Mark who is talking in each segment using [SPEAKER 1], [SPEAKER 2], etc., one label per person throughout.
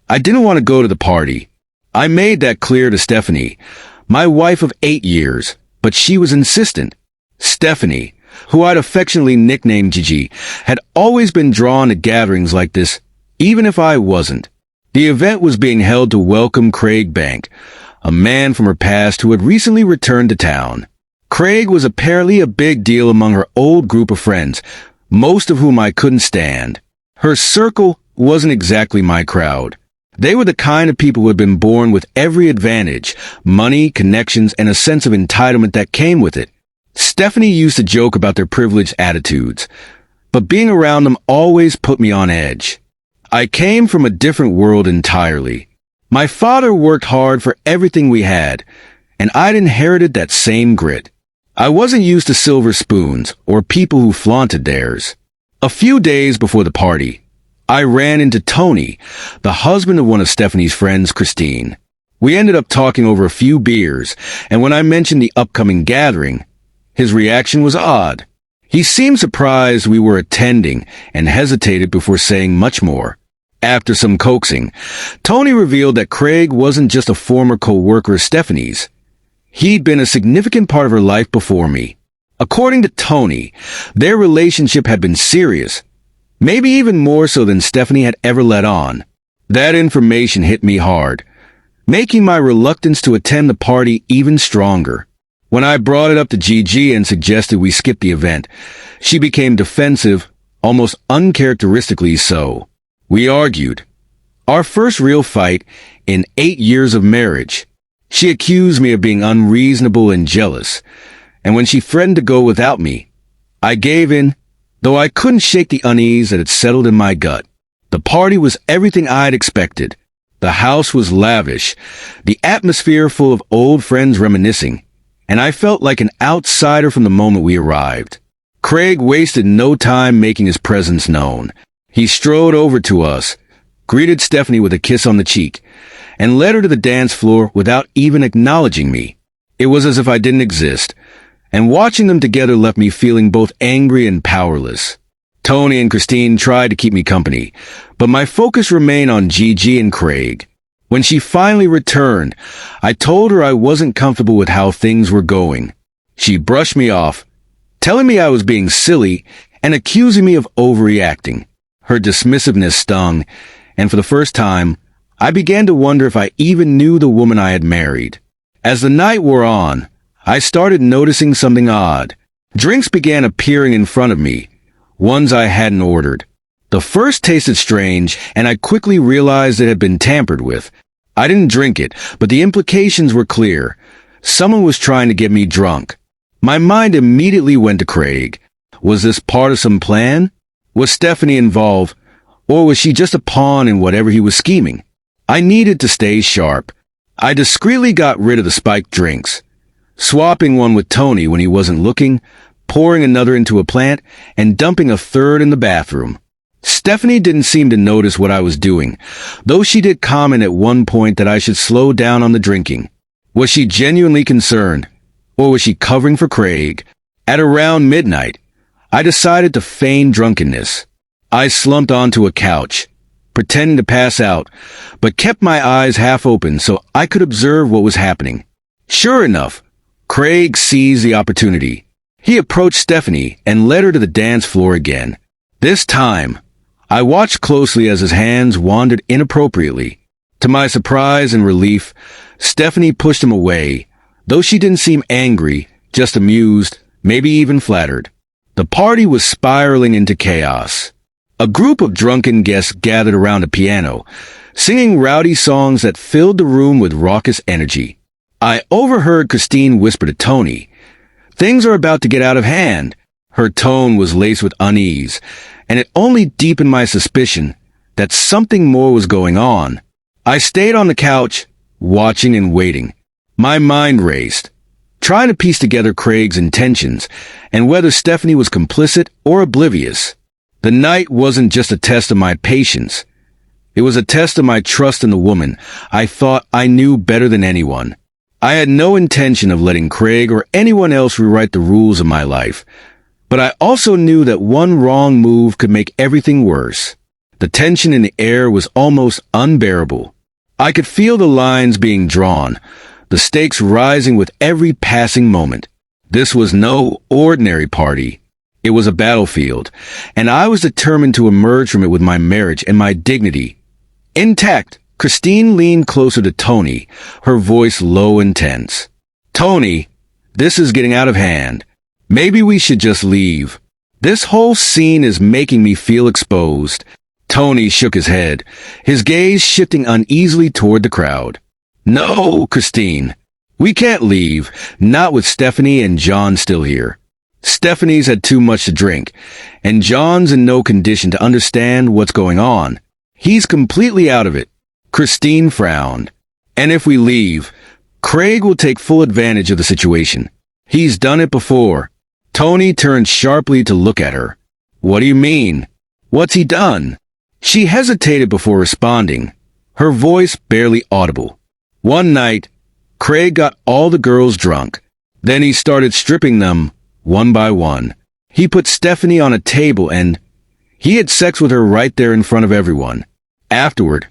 [SPEAKER 1] I didn't want to go to the party. I made that clear to Stephanie, my wife of 8 years, but she was insistent. Stephanie, who I'd affectionately nicknamed Gigi, had always been drawn to gatherings like this, even if I wasn't. The event was being held to welcome Craig Bank, a man from her past who had recently returned to town. Craig was apparently a big deal among her old group of friends, most of whom I couldn't stand. Her circle wasn't exactly my crowd. They were the kind of people who had been born with every advantage, money, connections, and a sense of entitlement that came with it. Stephanie used to joke about their privileged attitudes, but being around them always put me on edge. I came from a different world entirely. My father worked hard for everything we had, and I'd inherited that same grit. I wasn't used to silver spoons or people who flaunted theirs. A few days before the party, I ran into Tony, the husband of one of Stephanie's friends, Christine. We ended up talking over a few beers, and when I mentioned the upcoming gathering, his reaction was odd. He seemed surprised we were attending and hesitated before saying much more. After some coaxing, Tony revealed that Craig wasn't just a former co-worker of Stephanie's. He'd been a significant part of her life before me. According to Tony, their relationship had been serious, maybe even more so than Stephanie had ever let on. That information hit me hard, making my reluctance to attend the party even stronger. When I brought it up to Gigi and suggested we skip the event, she became defensive, almost uncharacteristically so. We argued. Our first real fight in 8 years of marriage. She accused me of being unreasonable and jealous, and when she threatened to go without me, I gave in, though I couldn't shake the unease that had settled in my gut. The party was everything I'd expected. The house was lavish, the atmosphere full of old friends reminiscing, and I felt like an outsider from the moment we arrived. Craig wasted no time making his presence known. He strode over to us, greeted Stephanie with a kiss on the cheek, and led her to the dance floor without even acknowledging me. It was as if I didn't exist, and watching them together left me feeling both angry and powerless. Tony and Christine tried to keep me company, but my focus remained on Gigi and Craig. When she finally returned, I told her I wasn't comfortable with how things were going. She brushed me off, telling me I was being silly and accusing me of overreacting. Her dismissiveness stung, and for the first time, I began to wonder if I even knew the woman I had married. As the night wore on, I started noticing something odd. Drinks began appearing in front of me, ones I hadn't ordered. The first tasted strange, and I quickly realized it had been tampered with. I didn't drink it, but the implications were clear. Someone was trying to get me drunk. My mind immediately went to Craig. Was this part of some plan? Was Stephanie involved, or was she just a pawn in whatever he was scheming? I needed to stay sharp. I discreetly got rid of the spiked drinks, swapping one with Tony when he wasn't looking, pouring another into a plant, and dumping a third in the bathroom. Stephanie didn't seem to notice what I was doing, though she did comment at one point that I should slow down on the drinking. Was she genuinely concerned, or was she covering for Craig? At around midnight, I decided to feign drunkenness. I slumped onto a couch, pretending to pass out, but kept my eyes half open so I could observe what was happening. Sure enough, Craig seized the opportunity. He approached Stephanie and led her to the dance floor again. This time, I watched closely as his hands wandered inappropriately. To my surprise and relief, Stephanie pushed him away, though she didn't seem angry, just amused, maybe even flattered. The party was spiraling into chaos. A group of drunken guests gathered around a piano, singing rowdy songs that filled the room with raucous energy. I overheard Christine whisper to Tony, "Things are about to get out of hand." Her tone was laced with unease, and it only deepened my suspicion that something more was going on. I stayed on the couch, watching and waiting. My mind raced, trying to piece together Craig's intentions and whether Stephanie was complicit or oblivious. The night wasn't just a test of my patience. It was a test of my trust in the woman I thought I knew better than anyone. I had no intention of letting Craig or anyone else rewrite the rules of my life, but I also knew that one wrong move could make everything worse. The tension in the air was almost unbearable. I could feel the lines being drawn, the stakes rising with every passing moment. This was no ordinary party. It was a battlefield, and I was determined to emerge from it with my marriage and my dignity intact. Christine leaned closer to Tony, her voice low and tense. "Tony, this is getting out of hand. Maybe we should just leave. This whole scene is making me feel exposed." Tony shook his head, his gaze shifting uneasily toward the crowd. "No, Christine. We can't leave, not with Stephanie and John still here. Stephanie's had too much to drink, and John's in no condition to understand what's going on. He's completely out of it." Christine frowned. "And if we leave, Craig will take full advantage of the situation. He's done it before." Tony turned sharply to look at her. "What do you mean? What's he done?" She hesitated before responding, her voice barely audible. "One night, Craig got all the girls drunk. Then he started stripping them, one by one. He put Stephanie on a table and he had sex with her right there in front of everyone. Afterward,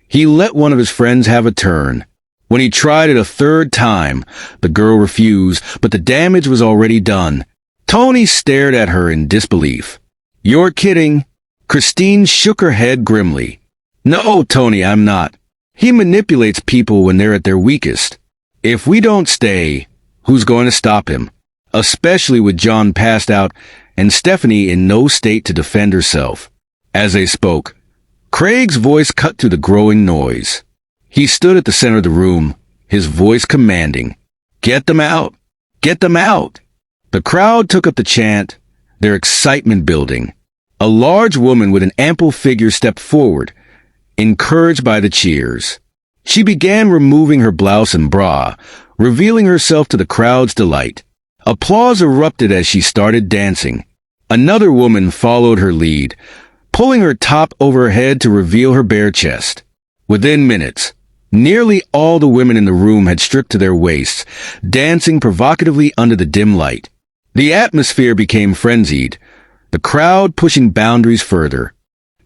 [SPEAKER 1] he let one of his friends have a turn. When he tried it a third time, the girl refused, but the damage was already done." Tony stared at her in disbelief. "You're kidding." Christine shook her head grimly. "No, Tony, I'm not. He manipulates people when they're at their weakest. If we don't stay, who's going to stop him? Especially with John passed out and Stephanie in no state to defend herself." As they spoke, Craig's voice cut through the growing noise. He stood at the center of the room, his voice commanding, "Get them out! Get them out!" The crowd took up the chant, their excitement building. A large woman with an ample figure stepped forward, encouraged by the cheers. She began removing her blouse and bra, revealing herself to the crowd's delight. Applause erupted as she started dancing. Another woman followed her lead, pulling her top over her head to reveal her bare chest. Within minutes, nearly all the women in the room had stripped to their waists, dancing provocatively under the dim light. The atmosphere became frenzied, the crowd pushing boundaries further.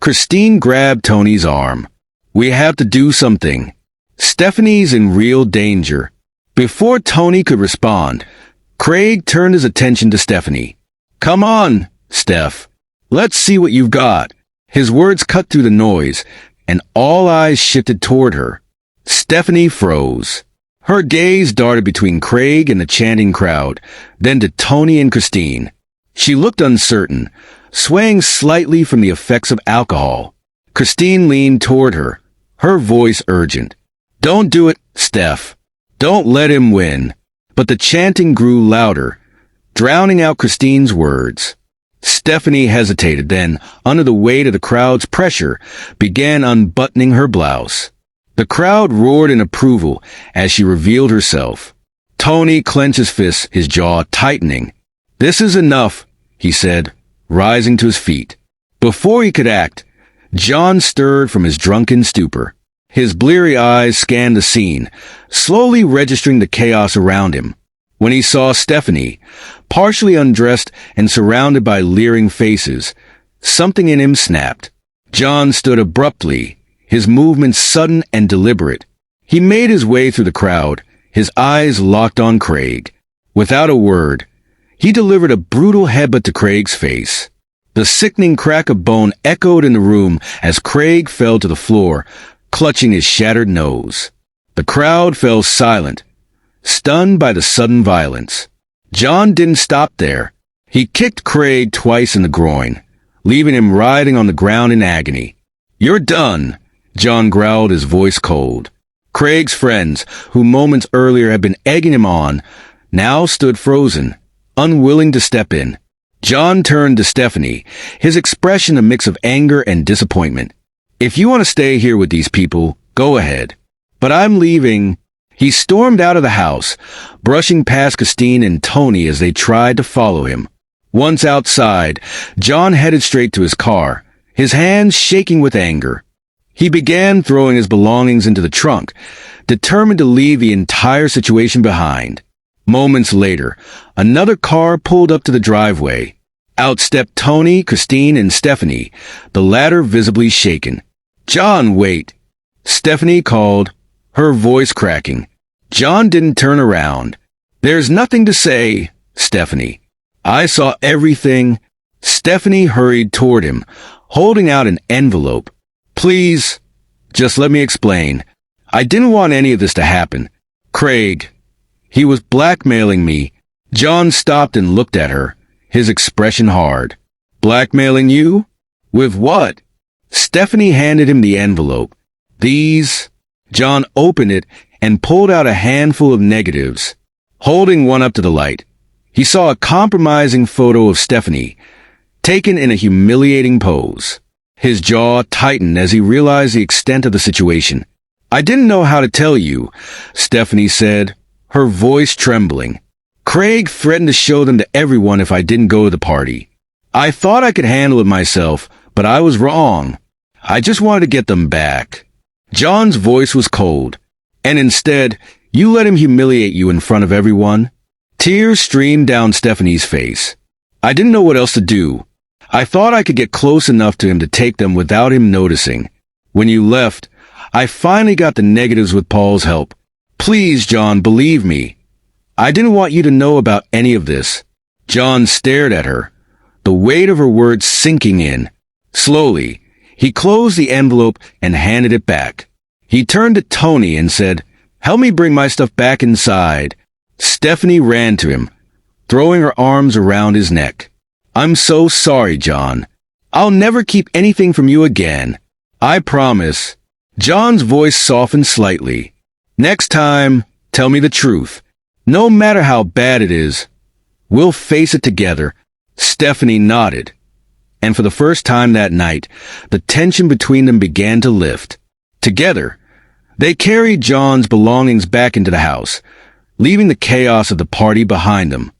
[SPEAKER 1] Christine grabbed Tony's arm. "We have to do something. Stephanie's in real danger." Before Tony could respond, Craig turned his attention to Stephanie. "Come on, Steph. Let's see what you've got." His words cut through the noise, and all eyes shifted toward her. Stephanie froze. Her gaze darted between Craig and the chanting crowd, then to Tony and Christine. She looked uncertain, swaying slightly from the effects of alcohol. Christine leaned toward her, her voice urgent. "Don't do it, Steph. Don't let him win." But the chanting grew louder, drowning out Christine's words. Stephanie hesitated, then, under the weight of the crowd's pressure, began unbuttoning her blouse. The crowd roared in approval as she revealed herself. Tony clenched his fists, his jaw tightening. "This is enough," he said, rising to his feet. Before he could act, John stirred from his drunken stupor. His bleary eyes scanned the scene, slowly registering the chaos around him. When he saw Stephanie, partially undressed and surrounded by leering faces, something in him snapped. John stood abruptly, his movements sudden and deliberate. He made his way through the crowd, his eyes locked on Craig. Without a word, he delivered a brutal headbutt to Craig's face. The sickening crack of bone echoed in the room as Craig fell to the floor, clutching his shattered nose. The crowd fell silent, stunned by the sudden violence. John didn't stop there. He kicked Craig twice in the groin, leaving him writhing on the ground in agony. "You're done," John growled, his voice cold. Craig's friends, who moments earlier had been egging him on, now stood frozen, unwilling to step in. John turned to Stephanie, his expression a mix of anger and disappointment. "If you want to stay here with these people, go ahead. But I'm leaving." He stormed out of the house, brushing past Christine and Tony as they tried to follow him. Once outside, John headed straight to his car, his hands shaking with anger. He began throwing his belongings into the trunk, determined to leave the entire situation behind. Moments later, another car pulled up to the driveway. Out stepped Tony, Christine, and Stephanie, the latter visibly shaken. "John, wait," Stephanie called, her voice cracking. John didn't turn around. "There's nothing to say, Stephanie. I saw everything." Stephanie hurried toward him, holding out an envelope. "Please, just let me explain. I didn't want any of this to happen. Craig, he was blackmailing me." John stopped and looked at her, his expression hard. "Blackmailing you? With what?" Stephanie handed him the envelope. "These." John opened it and pulled out a handful of negatives. Holding one up to the light, he saw a compromising photo of Stephanie, taken in a humiliating pose. His jaw tightened as he realized the extent of the situation. "I didn't know how to tell you," Stephanie said, her voice trembling. "Craig threatened to show them to everyone if I didn't go to the party. I thought I could handle it myself, but I was wrong. I just wanted to get them back." John's voice was cold. "And instead, you let him humiliate you in front of everyone?" Tears streamed down Stephanie's face. "I didn't know what else to do. I thought I could get close enough to him to take them without him noticing. When you left, I finally got the negatives with Paul's help. Please, John, believe me. I didn't want you to know about any of this." John stared at her, the weight of her words sinking in. Slowly, he closed the envelope and handed it back. He turned to Tony and said, "Help me bring my stuff back inside." Stephanie ran to him, throwing her arms around his neck. "I'm so sorry, John. I'll never keep anything from you again. I promise." John's voice softened slightly. "Next time, tell me the truth. No matter how bad it is, we'll face it together." Stephanie nodded, and for the first time that night, the tension between them began to lift. Together, they carried John's belongings back into the house, leaving the chaos of the party behind them.